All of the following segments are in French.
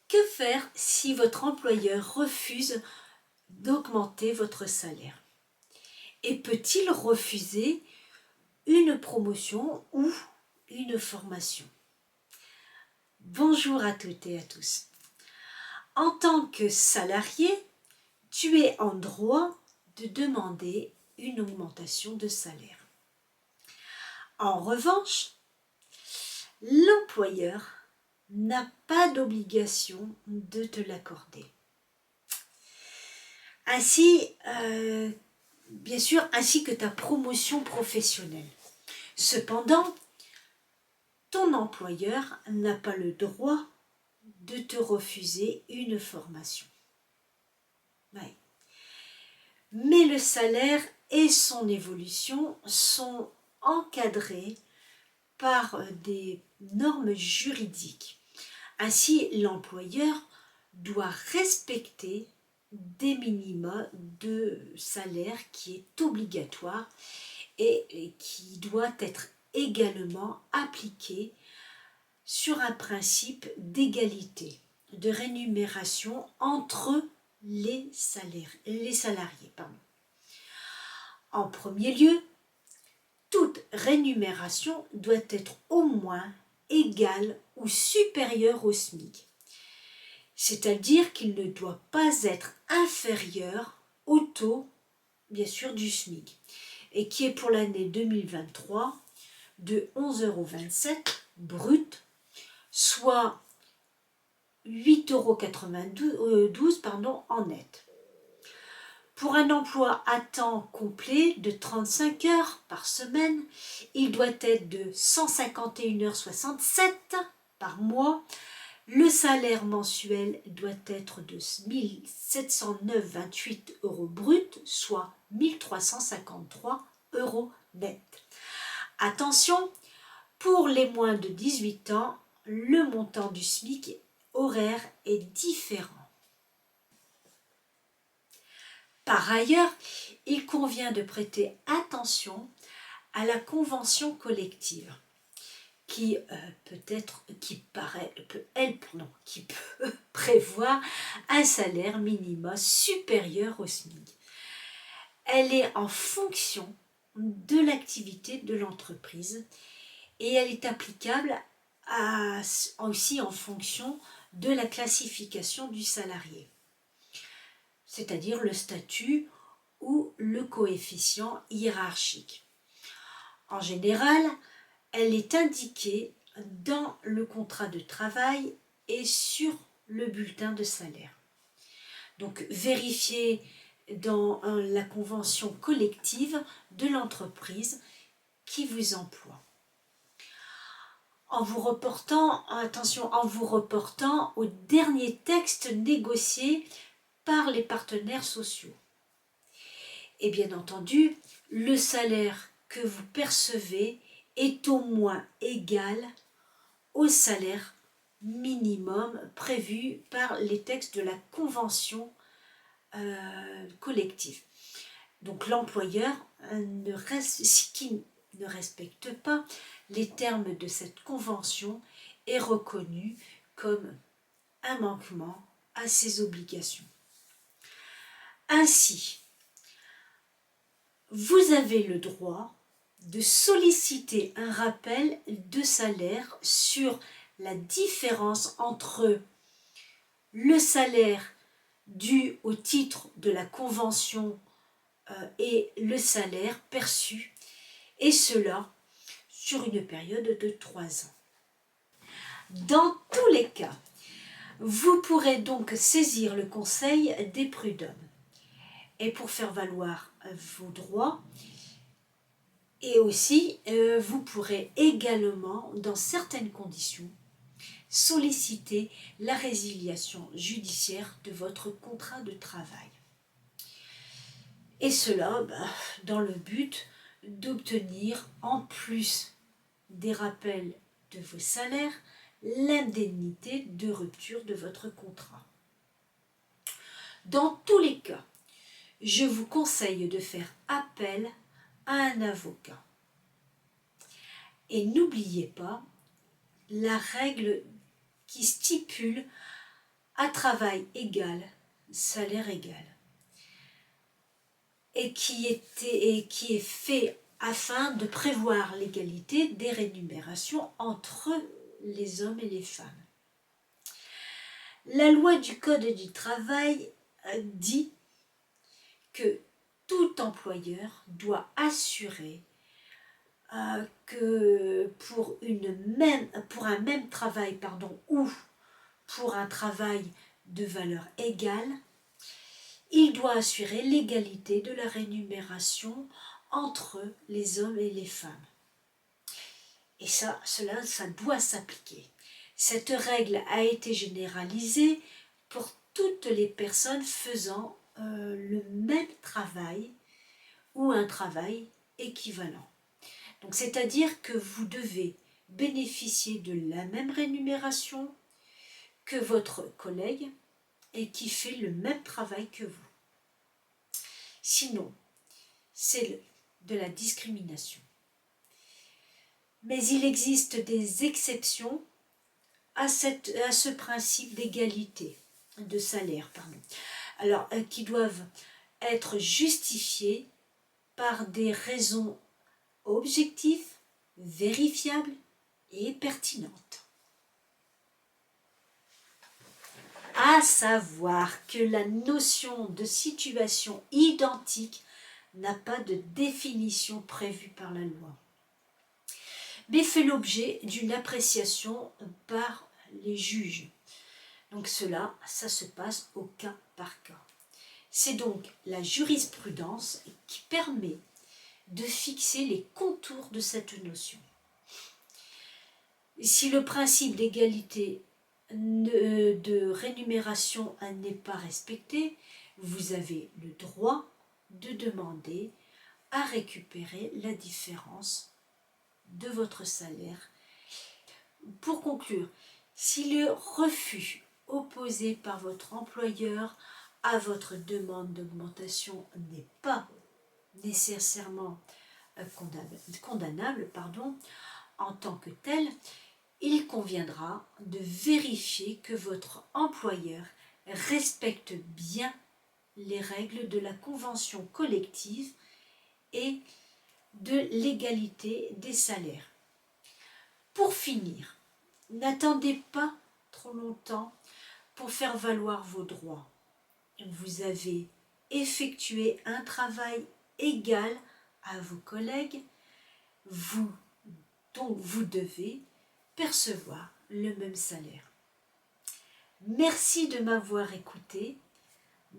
Que faire si votre employeur refuse d'augmenter votre salaire? Et peut-il refuser une promotion ou une formation? Bonjour à toutes et à tous. En tant que salarié, tu es en droit de demander une augmentation de salaire. En revanche, l'employeur n'a pas d'obligation de te l'accorder. Ainsi, bien sûr, ainsi que ta promotion professionnelle. Cependant, ton employeur n'a pas le droit de te refuser une formation. Ouais. Mais le salaire et son évolution sont encadrés par des normes juridiques. Ainsi, l'employeur doit respecter des minima de salaire qui est obligatoire et qui doit être également appliqué sur un principe d'égalité, de rémunération entre les salariés. En premier lieu, toute rémunération doit être au moins égale ou supérieure au SMIC. C'est-à-dire qu'il ne doit pas être inférieur au taux, bien sûr, du SMIC, et qui est pour l'année 2023 de 11,27 € brut, soit 8,92 € en net. Pour un emploi à temps complet de 35 heures par semaine, il doit être de 151,67 € par mois. Le salaire mensuel doit être de 1709,28 € brut, soit 1353 € net. Attention, pour les moins de 18 ans, le montant du SMIC horaire est différent. Par ailleurs, il convient de prêter attention à la convention collective qui peut prévoir un salaire minimum supérieur au SMIC. Elle est en fonction de l'activité de l'entreprise et elle est applicable aussi en fonction de la classification du salarié, c'est-à-dire le statut ou le coefficient hiérarchique. En général, elle est indiquée dans le contrat de travail et sur le bulletin de salaire. Donc, vérifiez dans la convention collective de l'entreprise qui vous emploie. En vous reportant au dernier texte négocié par les partenaires sociaux. Et bien entendu, le salaire que vous percevez est au moins égal au salaire minimum prévu par les textes de la convention collective. Donc l'employeur qui ne respecte pas les termes de cette convention est reconnu comme un manquement à ses obligations. Ainsi, vous avez le droit de solliciter un rappel de salaire sur la différence entre le salaire dû au titre de la convention et le salaire perçu, et cela sur une période de 3 ans. Dans tous les cas, vous pourrez donc saisir le conseil des prud'hommes et pour faire valoir vos droits. Et aussi, vous pourrez également, dans certaines conditions, solliciter la résiliation judiciaire de votre contrat de travail. Et cela dans le but d'obtenir, en plus des rappels de vos salaires, l'indemnité de rupture de votre contrat. Dans tous les cas, je vous conseille de faire appel à un avocat. Et n'oubliez pas la règle qui stipule à travail égal, salaire égal, et qui est fait afin de prévoir l'égalité des rémunérations entre les hommes et les femmes. La loi du Code du travail dit que tout employeur doit assurer que pour un même travail ou pour un travail de valeur égale, il doit assurer l'égalité de la rémunération entre les hommes et les femmes. Et cela doit s'appliquer. Cette règle a été généralisée pour toutes les personnes faisant le même travail ou un travail équivalent. Donc, c'est-à-dire que vous devez bénéficier de la même rémunération que votre collègue et qui fait le même travail que vous. Sinon, c'est de la discrimination. Mais il existe des exceptions à ce principe d'égalité de salaire, alors qui doivent être justifiées par des raisons objectives, vérifiables et pertinentes. À savoir que la notion de situation identique n'a pas de définition prévue par la loi, mais fait l'objet d'une appréciation par les juges. Donc ça se passe au cas par cas. C'est donc la jurisprudence qui permet de fixer les contours de cette notion. Si le principe d'égalité de rémunération n'est pas respecté, vous avez le droit de demander à récupérer la différence de votre salaire. Pour conclure, si le refus opposé par votre employeur à votre demande d'augmentation n'est pas nécessairement condamnable, en tant que tel, il conviendra de vérifier que votre employeur respecte bien les règles de la convention collective et de l'égalité des salaires. Pour finir, n'attendez pas trop longtemps pour faire valoir vos droits. Vous avez effectué un travail égal à vos collègues, donc vous devez percevoir le même salaire. Merci de m'avoir écouté.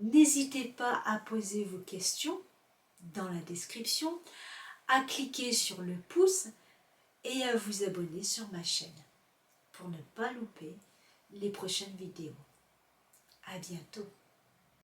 N'hésitez pas à poser vos questions dans la description, à cliquer sur le pouce et à vous abonner sur ma chaîne pour ne pas louper les prochaines vidéos. À bientôt.